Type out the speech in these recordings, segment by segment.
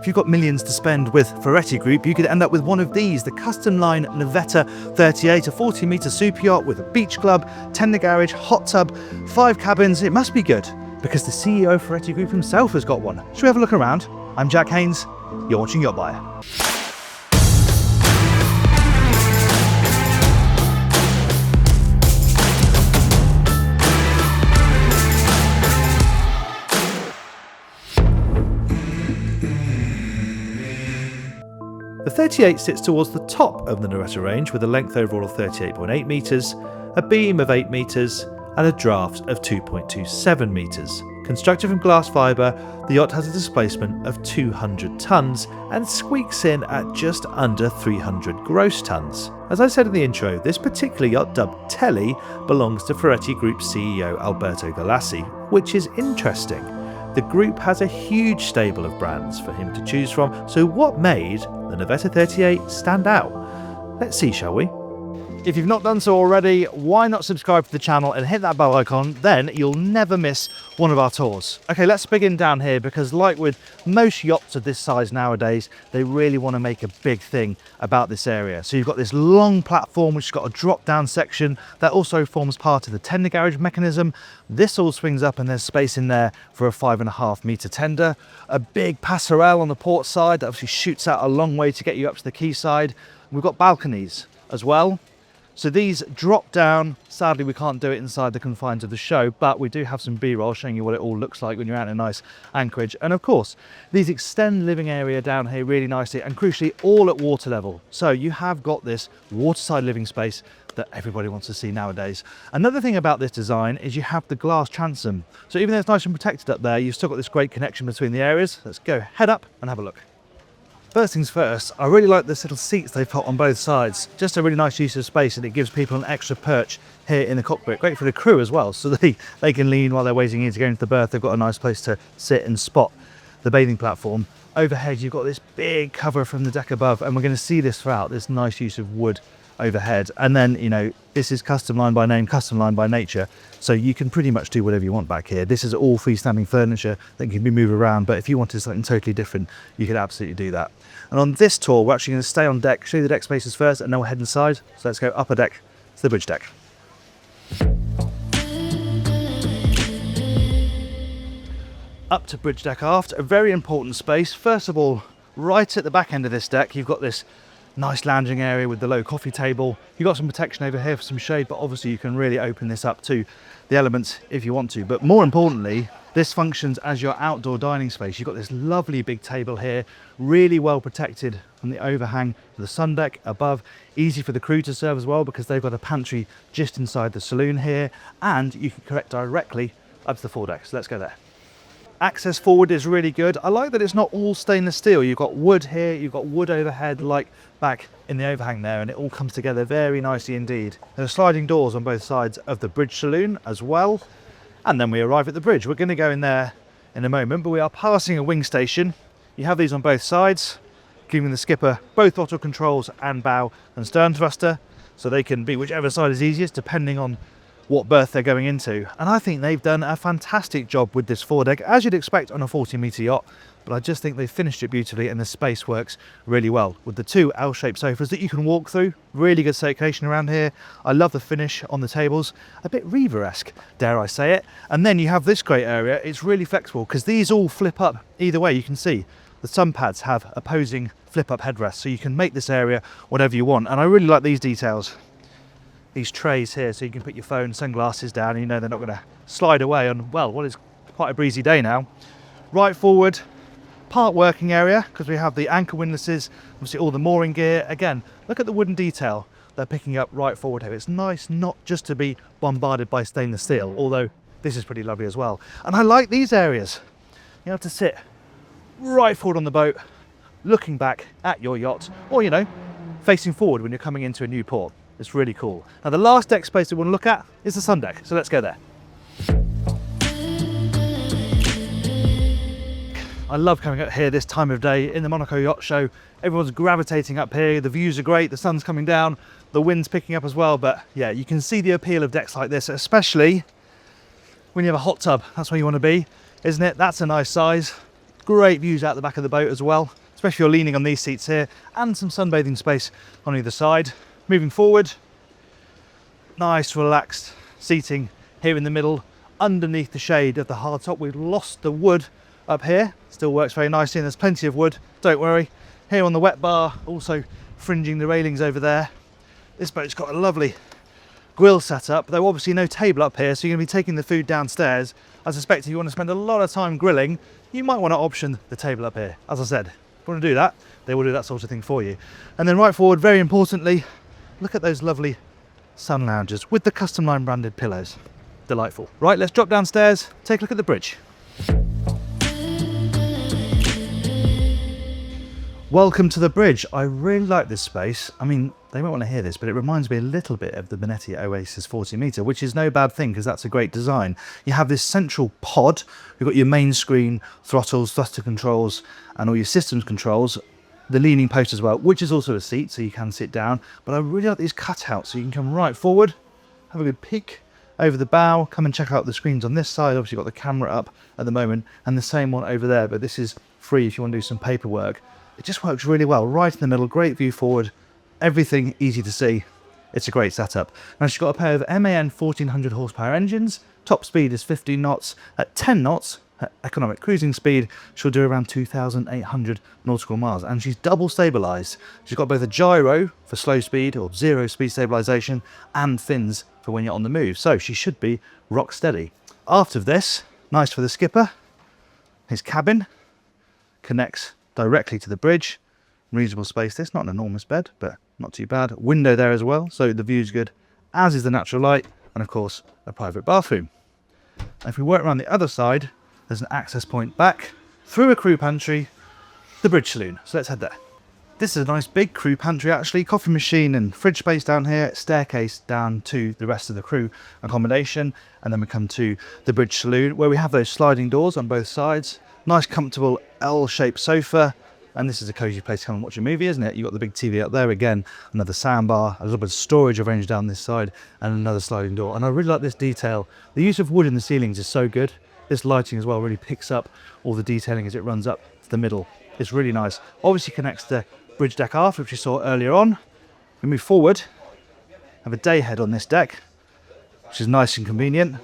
If you've got millions to spend with Ferretti Group, you could end up with one of these, the Custom Line Navetta 38, a 40-metre super yacht with a beach club, tender garage, hot tub, 5 cabins. It must be good, because the CEO of Ferretti Group himself has got one. Should we have a look around? I'm Jack Haines, you're watching YachtBuyer. The 38 sits towards the top of the Navetta range with a length overall of 38.8 metres, a beam of 8 metres and a draft of 2.27 metres. Constructed from glass fibre, the yacht has a displacement of 200 tonnes and squeaks in at just under 300 gross tonnes. As I said in the intro, this particular yacht, dubbed Telli, belongs to Ferretti Group CEO Alberto Galley, which is interesting. The group has a huge stable of brands for him to choose from, so what made the Navetta 38 stand out? Let's see, shall we? If you've not done so already, why not subscribe to the channel and hit that bell icon, then you'll never miss one of our tours. Okay, let's begin down here, because like with most yachts of this size nowadays, they really want to make a big thing about this area. So you've got this long platform which has got a drop down section that also forms part of the tender garage mechanism. This all swings up and there's space in there for a 5.5 metre tender. A big passerelle on the port side that obviously shoots out a long way to get you up to the quayside. We've got balconies as well. So these drop down. Sadly, we can't do it inside the confines of the show, but we do have some B-roll showing you what it all looks like when you're out in a nice anchorage. And of course, these extend living area down here really nicely, and crucially all at water level. So you have got this waterside living space that everybody wants to see nowadays. Another thing about this design is you have the glass transom. So even though it's nice and protected up there, you've still got this great connection between the areas. Let's go head up and have a look. First things first, I really like this little seats they've put on both sides. Just a really nice use of space, and it gives people an extra perch here in the cockpit. Great for the crew as well, so they can lean while they're waiting in to go into the berth. They've got a nice place to sit and spot the bathing platform. Overhead, you've got this big cover from the deck above, and we're going to see this throughout, this nice use of wood overhead. And then, you know, this is custom line by name, custom line by nature, so you can pretty much do whatever you want back here. This is all freestanding furniture that can be moved around, but if you wanted something totally different, you could absolutely do that. And on this tour, we're actually going to stay on deck, show you the deck spaces first, and then we'll head inside. So let's go upper deck to the bridge deck. Up to bridge deck aft, a very important space. First of all, right at the back end of this deck, you've got this nice lounging area with the low coffee table. You've got some protection over here for some shade, but obviously you can really open this up to the elements if you want to. But more importantly, this functions as your outdoor dining space. You've got this lovely big table here, really well protected from the overhang to the sun deck above. Easy for the crew to serve as well, because they've got a pantry just inside the saloon here, and you can connect directly up to the foredeck. So let's go there. Access forward is really good. I like that it's not all stainless steel. You've got wood here, you've got wood overhead like back in the overhang there, and it all comes together very nicely indeed. There are sliding doors on both sides of the bridge saloon as well. And then we arrive at the bridge. We're going to go in there in a moment, but we are passing a wing station. You have these on both sides, giving the skipper both throttle controls and bow and stern thruster, so they can be whichever side is easiest depending on what berth they're going into. And I think they've done a fantastic job with this foredeck, as you'd expect on a 40-metre yacht, but I just think they've finished it beautifully, and the space works really well with the 2 L-shaped sofas that you can walk through. Really good circulation around here. I love the finish on the tables, a bit Reaver-esque, dare I say it. And then you have this great area. It's really flexible because these all flip up either way. You can see the sunpads have opposing flip-up headrests, so you can make this area whatever you want. And I really like these details, these trays here, so you can put your phone, sunglasses down, and you know they're not going to slide away on, well, what is quite a breezy day now. Right forward, part working area, because we have the anchor windlasses, obviously all the mooring gear. Again, look at the wooden detail they're picking up right forward here. It's nice not just to be bombarded by stainless steel, although this is pretty lovely as well. And I like these areas. You have to sit right forward on the boat, looking back at your yacht, or, you know, facing forward when you're coming into a new port. It's really cool. Now the last deck space we want to look at is the sun deck, so let's go there. I love coming up here this time of day in the Monaco Yacht Show. Everyone's gravitating up here, the views are great, the sun's coming down, the wind's picking up as well, but yeah, you can see the appeal of decks like this, especially when you have a hot tub. That's where you want to be, isn't it? That's a nice size. Great views out the back of the boat as well, especially if you're leaning on these seats here, and some sunbathing space on either side. Moving forward, nice relaxed seating here in the middle, underneath the shade of the hardtop. We've lost the wood up here, still works very nicely, and there's plenty of wood, don't worry. Here on the wet bar, also fringing the railings over there. This boat's got a lovely grill set up, though obviously no table up here, so you're going to be taking the food downstairs. I suspect if you want to spend a lot of time grilling, you might want to option the table up here. As I said, if you want to do that, they will do that sort of thing for you. And then right forward, very importantly, look at those lovely sun lounges with the Custom Line branded pillows. Delightful. Right, let's drop downstairs, take a look at the bridge. Welcome to the bridge. I really like this space. I mean, they won't want to hear this, but it reminds me a little bit of the Bonetti Oasis 40 metre, which is no bad thing because that's a great design. You have this central pod. You've got your main screen, throttles, thruster controls, and all your systems controls. The leaning post as well, which is also a seat, so you can sit down. But I really like these cutouts, so you can come right forward, have a good peek over the bow, come and check out the screens on this side. Obviously, you've got the camera up at the moment, and the same one over there, but this is free if you want to do some paperwork. It just works really well, right in the middle, great view forward, everything easy to see. It's a great setup. Now she's got a pair of MAN 1400 horsepower engines, top speed is 15 knots, at 10 knots, at economic cruising speed, she'll do around 2,800 nautical miles, and she's double stabilised. She's got both a gyro for slow speed or zero speed stabilisation and fins for when you're on the move, so she should be rock steady. Aft of this, nice for the skipper, his cabin connects directly to the bridge. Reasonable space, this not an enormous bed, but not too bad. Window there as well, so the view's good, as is the natural light, and of course a private bathroom. And if we work around the other side, there's an access point back through a crew pantry, the bridge saloon. So let's head there. This is a nice big crew pantry actually, coffee machine and fridge space down here, staircase down to the rest of the crew accommodation, and then we come to the bridge saloon where we have those sliding doors on both sides. Nice comfortable L-shaped sofa, and this is a cosy place to come and watch a movie, isn't it? You've got the big TV up there again, another soundbar, a little bit of storage arranged down this side, and another sliding door. And I really like this detail. The use of wood in the ceilings is so good. This lighting as well really picks up all the detailing as it runs up to the middle. It's really nice. Obviously connects the bridge deck aft, which you saw earlier on. We move forward, have a day head on this deck, which is nice and convenient,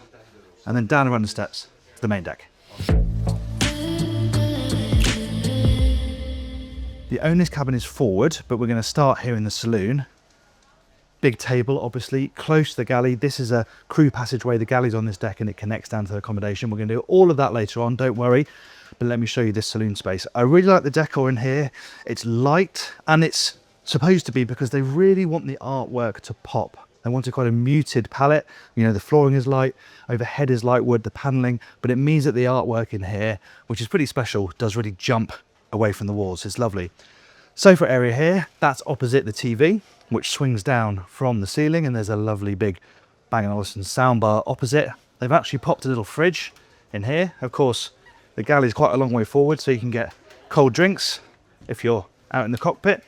and then down around the steps to the main deck. The owner's cabin is forward, but we're going to start here in the saloon. Big table, obviously, close to the galley. This is a crew passageway. The galley's on this deck and it connects down to the accommodation. We're going to do all of that later on, don't worry. But let me show you this saloon space. I really like the decor in here. It's light, and it's supposed to be because they really want the artwork to pop. They want quite a muted palette. You know, the flooring is light, overhead is light wood, the paneling, but it means that the artwork in here, which is pretty special, does really jump away from the walls. It's lovely. Sofa area here, that's opposite the TV, which swings down from the ceiling, and there's a lovely big Bang & Olufsen soundbar opposite. They've actually popped a little fridge in here. Of course, the galley's quite a long way forward, so you can get cold drinks if you're out in the cockpit.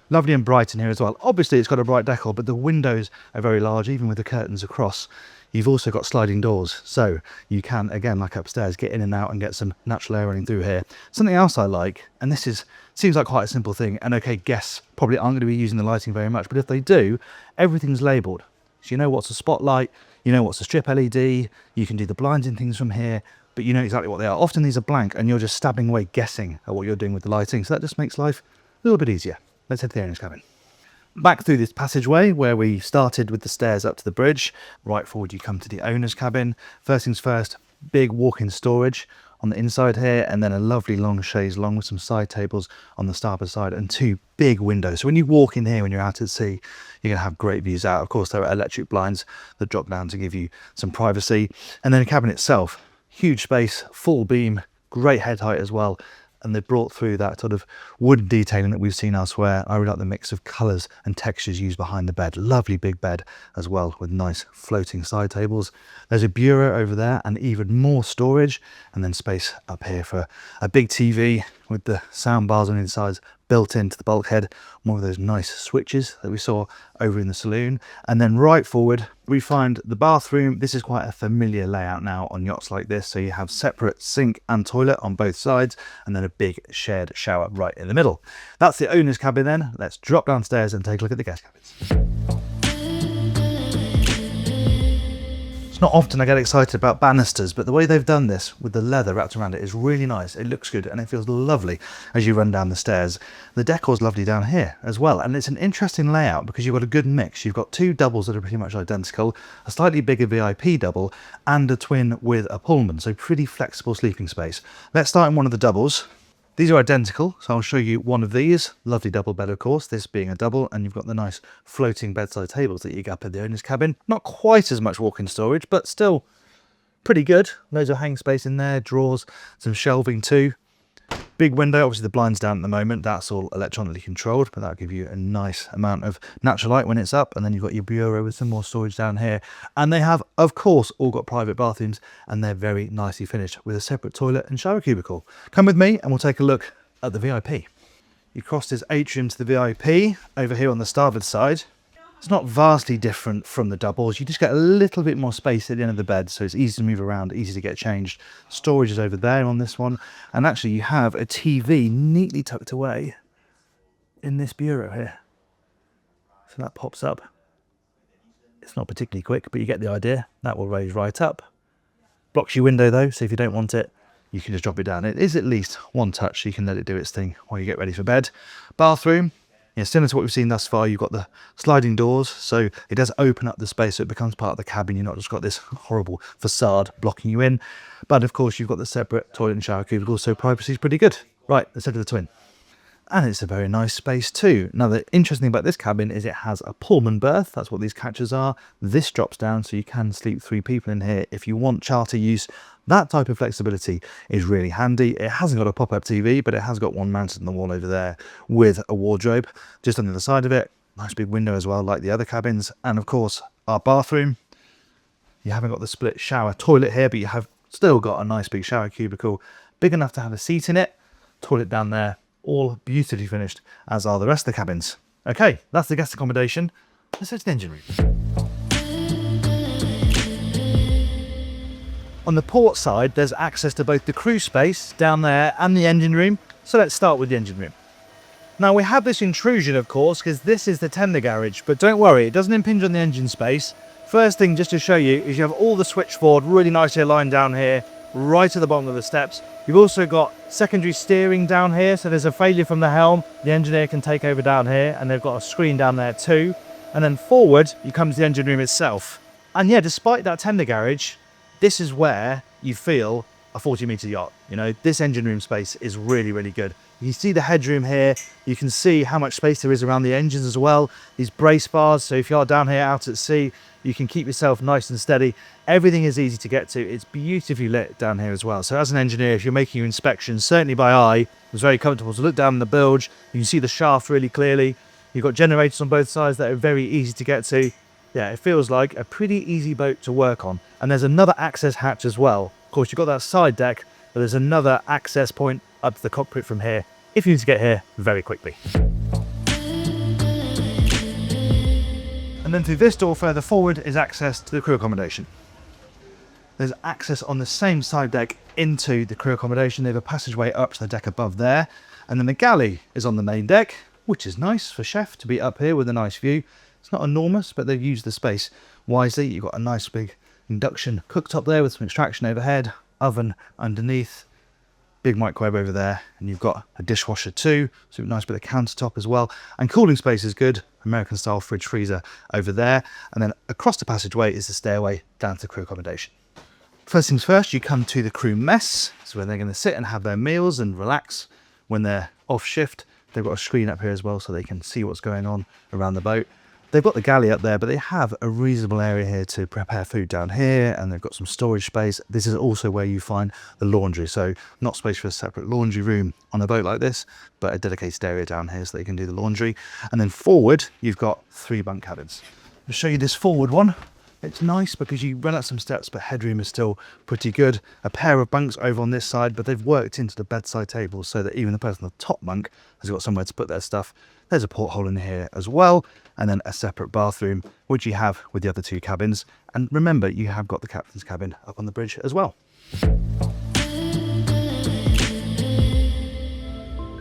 Lovely and bright in here as well. Obviously, it's got a bright decor, but the windows are very large, even with the curtains across. You've also got sliding doors, so you can, again, like upstairs, get in and out and get some natural air running through here. Something else I like, and this seems like quite a simple thing, and okay, guests probably aren't going to be using the lighting very much, but if they do, everything's labelled. So you know what's a spotlight, you know what's a strip LED, you can do the blinds and things from here, but you know exactly what they are. Often these are blank, and you're just stabbing away guessing at what you're doing with the lighting, so that just makes life a little bit easier. Let's head to the owner's cabin. Back through this passageway where we started with the stairs up to the bridge. Right forward you come to the owner's cabin. First things first, big walk-in storage on the inside here, and then a lovely long chaise long with some side tables on the starboard side and two big windows. So when you walk in here when you're out at sea, you're going to have great views out. Of course, there are electric blinds that drop down to give you some privacy. And then the cabin itself, huge space, full beam, great head height as well. And they brought through that sort of wood detailing that we've seen elsewhere. I really like the mix of colours and textures used behind the bed. Lovely big bed as well, with nice floating side tables. There's a bureau over there and even more storage, and then space up here for a big TV with the sound bars on the sides, built into the bulkhead, more of those nice switches that we saw over in the saloon. And then right forward, we find the bathroom. This is quite a familiar layout now on yachts like this. So you have separate sink and toilet on both sides, and then a big shared shower right in the middle. That's the owner's cabin then. Let's drop downstairs and take a look at the guest cabins. It's not often I get excited about banisters, but the way they've done this with the leather wrapped around it is really nice. It looks good and it feels lovely as you run down the stairs. The decor's lovely down here as well, and it's an interesting layout because you've got a good mix. You've got two doubles that are pretty much identical, a slightly bigger VIP double, and a twin with a Pullman, so pretty flexible sleeping space. Let's start in one of the doubles. These are identical, so I'll show you one of these. Lovely double bed, of course, this being a double, and you've got the nice floating bedside tables that you get up in the owner's cabin. Not quite as much walk-in storage, but still pretty good. Loads of hang space in there, drawers, some shelving too. Big window, obviously the blind's down at the moment, that's all electronically controlled, but that'll give you a nice amount of natural light when it's up. And then you've got your bureau with some more storage down here. And they have, of course, all got private bathrooms, and they're very nicely finished with a separate toilet and shower cubicle. Come with me and we'll take a look at the VIP. You cross this atrium to the VIP over here on the starboard side. It's not vastly different from the doubles. You just get a little bit more space at the end of the bed, so it's easy to move around, easy to get changed. Storage is over there on this one. And actually you have a TV neatly tucked away in this bureau here. So that pops up. It's not particularly quick, but you get the idea. That will raise right up. Blocks your window though, so if you don't want it, you can just drop it down. It is at least one touch, so you can let it do its thing while you get ready for bed. Bathroom. Yeah, similar to what we've seen thus far, you've got the sliding doors, so it does open up the space so it becomes part of the cabin. You're not just got this horrible facade blocking you in. But of course, you've got the separate toilet and shower cubicle, so privacy is pretty good. Right, let's head to the twin. And it's a very nice space too. Now, the interesting thing about this cabin is it has a Pullman berth. That's what these catchers are. This drops down, so you can sleep 3 people in here if you want charter use. That type of flexibility is really handy. It hasn't got a pop-up TV, but it has got one mounted on the wall over there with a wardrobe just on the other side of it. Nice big window as well, like the other cabins. And of course, our bathroom. You haven't got the split shower toilet here, but you have still got a nice big shower cubicle, big enough to have a seat in it. Toilet down there, all beautifully finished, as are the rest of the cabins. Okay, that's the guest accommodation. Let's head to the engine room. On the port side, there's access to both the crew space down there and the engine room. So let's start with the engine room. Now we have this intrusion, of course, because this is the tender garage, but don't worry, it doesn't impinge on the engine space. First thing, just to show you, is you have all the switchboard really nicely aligned down here, right at the bottom of the steps. You've also got secondary steering down here, so there's a failure from the helm. The engineer can take over down here, and they've got a screen down there too. And then forward, you come to the engine room itself. And yeah, despite that tender garage, this is where you feel a 40-meter yacht. You know, this engine room space is really, really good. You see the headroom here. You can see how much space there is around the engines as well. These brace bars, so if you are down here out at sea, you can keep yourself nice and steady. Everything is easy to get to. It's beautifully lit down here as well. So as an engineer, if you're making your inspections, certainly by eye, it's very comfortable to look down in the bilge. You can see the shaft really clearly. You've got generators on both sides that are very easy to get to. Yeah, it feels like a pretty easy boat to work on. And there's another access hatch as well. Of course, you've got that side deck, but there's another access point up to the cockpit from here, if you need to get here very quickly. And then through this door further forward is access to the crew accommodation. There's access on the same side deck into the crew accommodation. They have a passageway up to the deck above there. And then the galley is on the main deck, which is nice for chef to be up here with a nice view. It's not enormous, but they've used the space wisely. You've got a nice big induction cooktop there with some extraction overhead, oven underneath, big microwave over there, and you've got a dishwasher too, so a nice bit of countertop as well. And cooling space is good, American style fridge freezer over there. And then across the passageway is the stairway down to the crew accommodation. First things first, you come to the crew mess. So where they're going to sit and have their meals and relax when they're off shift. They've got a screen up here as well so they can see what's going on around the boat. They've got the galley up there, but they have a reasonable area here to prepare food down here, and they've got some storage space. This is also where you find the laundry, so not space for a separate laundry room on a boat like this, but a dedicated area down here so they can do the laundry. And then forward, you've got 3 bunk cabins. I'll show you this forward one. It's nice because you run up some steps, but headroom is still pretty good. A pair of bunks over on this side, but they've worked into the bedside tables so that even the person on the top bunk has got somewhere to put their stuff. There's a porthole in here as well, and then a separate bathroom, which you have with the other two cabins. And remember, you have got the captain's cabin up on the bridge as well.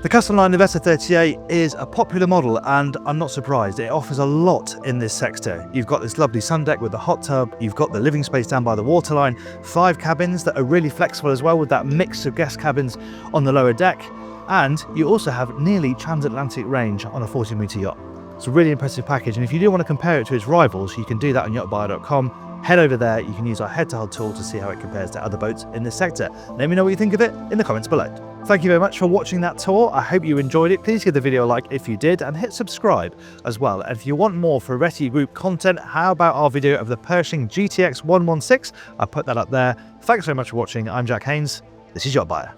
The Custom Line Navetta 38 is a popular model, and I'm not surprised. It offers a lot in this sector. You've got this lovely sun deck with the hot tub, you've got the living space down by the waterline, 5 cabins that are really flexible as well with that mix of guest cabins on the lower deck, and you also have nearly transatlantic range on a 40-metre yacht. It's a really impressive package, and if you do want to compare it to its rivals, you can do that on YachtBuyer.com. Head over there, you can use our head-to-head tool to see how it compares to other boats in this sector. Let me know what you think of it in the comments below. Thank you very much for watching that tour. I hope you enjoyed it. Please give the video a like if you did, and hit subscribe as well. And if you want more Ferretti Group content, how about our video of the Pershing GTX 116? I put that up there. Thanks very much for watching. I'm Jack Haines. This is YachtBuyer.